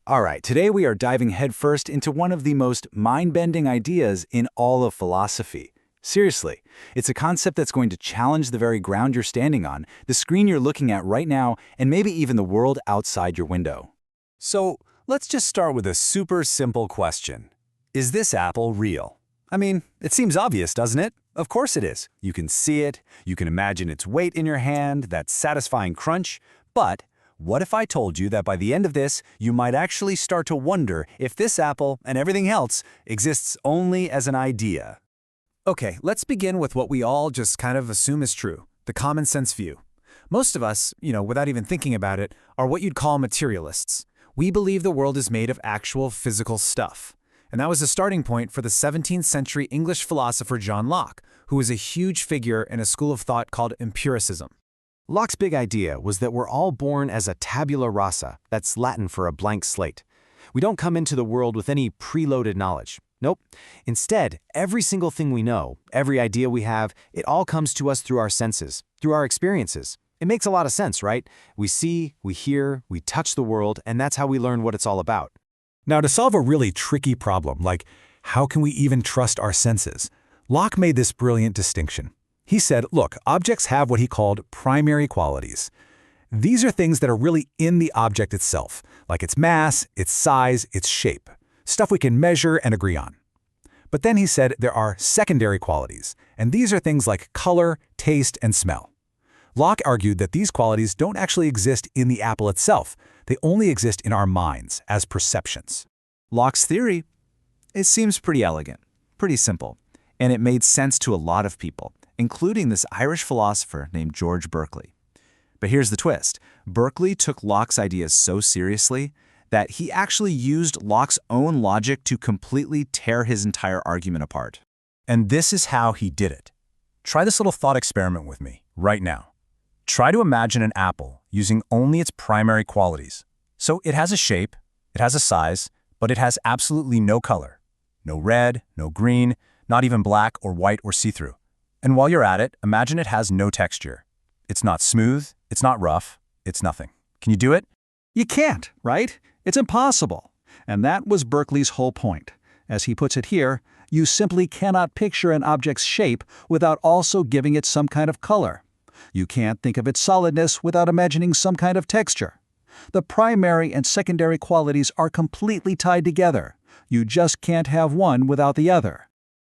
All right, today we are diving headfirst into one of the most mind-bending ideas in all of philosophy. Seriously, it's a concept that's going to challenge the very ground you're standing on, the screen you're looking at right now, and maybe even the world outside your window. So, let's just start with a super simple question. Is this apple real? I mean, it seems obvious, doesn't it? Of course it is. You can see it, you can imagine its weight in your hand, that satisfying crunch, but what if I told you that by the end of this, you might actually start to wonder if this apple and everything else exists only as an idea? Okay, let's begin with what we all just kind of assume is true, the common sense view. Most of us, without even thinking about it, are what you'd call materialists. We believe the world is made of actual physical stuff. And that was the starting point for the 17th century English philosopher John Locke, who was a huge figure in a school of thought called empiricism. Locke's big idea was that we're all born as a tabula rasa, that's Latin for a blank slate. We don't come into the world with any preloaded knowledge. Nope. Instead, every single thing we know, every idea we have, it all comes to us through our senses, through our experiences. It makes a lot of sense, right? We see, we hear, we touch the world, and that's how we learn what it's all about. Now, to solve a really tricky problem, like how can we even trust our senses, Locke made this brilliant distinction. He said, look, objects have what he called primary qualities. These are things that are really in the object itself, like its mass, its size, its shape, stuff we can measure and agree on. But then he said there are secondary qualities, and these are things like color, taste, and smell. Locke argued that these qualities don't actually exist in the apple itself. They only exist in our minds as perceptions. Locke's theory, it seems pretty elegant, pretty simple, and it made sense to a lot of people, including this Irish philosopher named George Berkeley. But here's the twist. Berkeley took Locke's ideas so seriously that he actually used Locke's own logic to completely tear his entire argument apart. And this is how he did it. Try this little thought experiment with me, right now. Try to imagine an apple using only its primary qualities. So it has a shape, it has a size, but it has absolutely no color. No red, no green, not even black or white or see-through. And while you're at it, imagine it has no texture. It's not smooth, it's not rough, it's nothing. Can you do it? You can't, right? It's impossible. And that was Berkeley's whole point. As he puts it here, you simply cannot picture an object's shape without also giving it some kind of color. You can't think of its solidness without imagining some kind of texture. The primary and secondary qualities are completely tied together. You just can't have one without the other.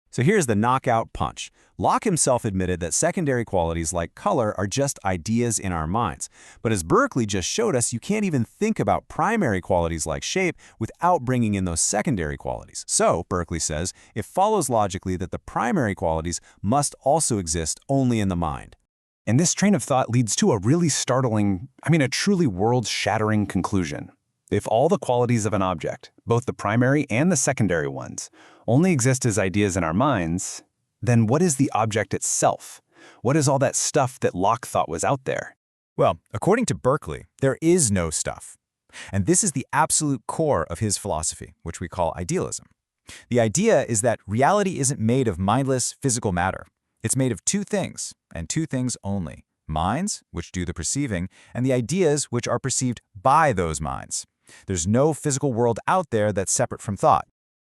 So here's the knockout punch. Locke himself admitted that secondary qualities like color are just ideas in our minds. But as Berkeley just showed us, you can't even think about primary qualities like shape without bringing in those secondary qualities. So, Berkeley says, it follows logically that the primary qualities must also exist only in the mind. And this train of thought leads to a really startling, a truly world-shattering conclusion. If all the qualities of an object, both the primary and the secondary ones, only exist as ideas in our minds, then what is the object itself? What is all that stuff that Locke thought was out there? Well, according to Berkeley, there is no stuff. And this is the absolute core of his philosophy, which we call idealism. The idea is that reality isn't made of mindless physical matter. It's made of two things, and two things only: minds, which do the perceiving, and the ideas which are perceived by those minds. There's no physical world out there that's separate from thought.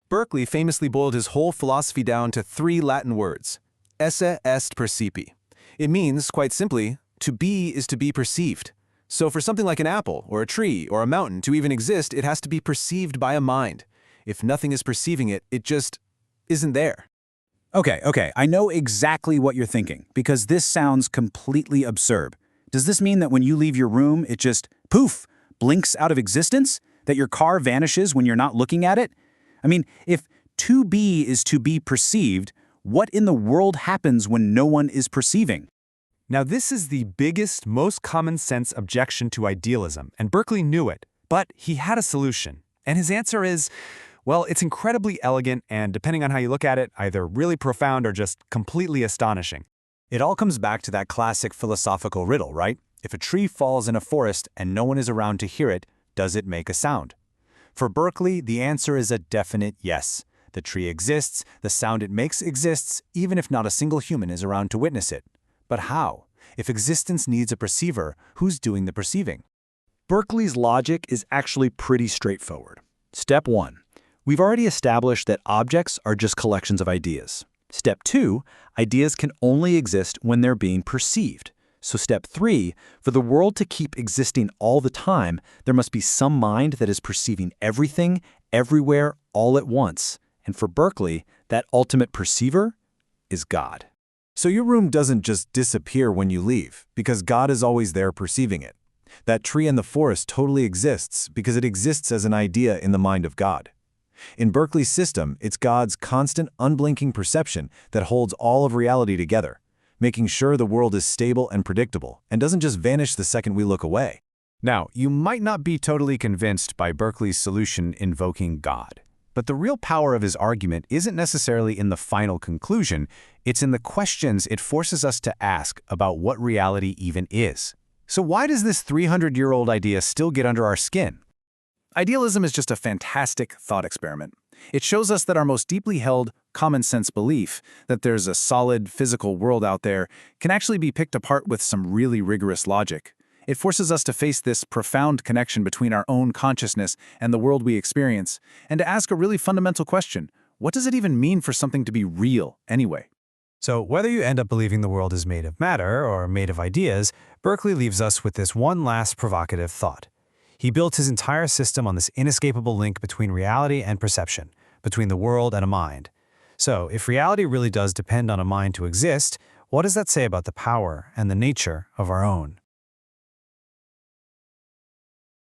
Berkeley famously boiled his whole philosophy down to 3 Latin words: esse est percipi. It means, quite simply, to be is to be perceived. So for something like an apple, or a tree, or a mountain to even exist, it has to be perceived by a mind. If nothing is perceiving it, it just isn't there. Okay, I know exactly what you're thinking, because this sounds completely absurd. Does this mean that when you leave your room, it just, poof, blinks out of existence? That your car vanishes when you're not looking at it? I mean, if to be is to be perceived, what in the world happens when no one is perceiving? Now, this is the biggest, most common sense objection to idealism, and Berkeley knew it, but he had a solution. And his answer is, well, it's incredibly elegant and, depending on how you look at it, either really profound or just completely astonishing. It all comes back to that classic philosophical riddle, right? If a tree falls in a forest and no one is around to hear it, does it make a sound? For Berkeley, the answer is a definite yes. The tree exists, the sound it makes exists, even if not a single human is around to witness it. But how? If existence needs a perceiver, who's doing the perceiving? Berkeley's logic is actually pretty straightforward. Step 1. We've already established that objects are just collections of ideas. Step 2. Ideas can only exist when they're being perceived. So step 3, for the world to keep existing all the time, there must be some mind that is perceiving everything, everywhere, all at once. And for Berkeley, that ultimate perceiver is God. So your room doesn't just disappear when you leave, because God is always there perceiving it. That tree in the forest totally exists because it exists as an idea in the mind of God. In Berkeley's system, it's God's constant, unblinking perception that holds all of reality together, making sure the world is stable and predictable and doesn't just vanish the second we look away. Now, you might not be totally convinced by Berkeley's solution invoking God. But the real power of his argument isn't necessarily in the final conclusion, it's in the questions it forces us to ask about what reality even is. So why does this 300-year-old idea still get under our skin? Idealism is just a fantastic thought experiment. It shows us that our most deeply held, common-sense belief that there's a solid, physical world out there can actually be picked apart with some really rigorous logic. It forces us to face this profound connection between our own consciousness and the world we experience, and to ask a really fundamental question: what does it even mean for something to be real, anyway? So whether you end up believing the world is made of matter or made of ideas, Berkeley leaves us with this one last provocative thought. He built his entire system on this inescapable link between reality and perception, between the world and a mind. So, if reality really does depend on a mind to exist, what does that say about the power and the nature of our own?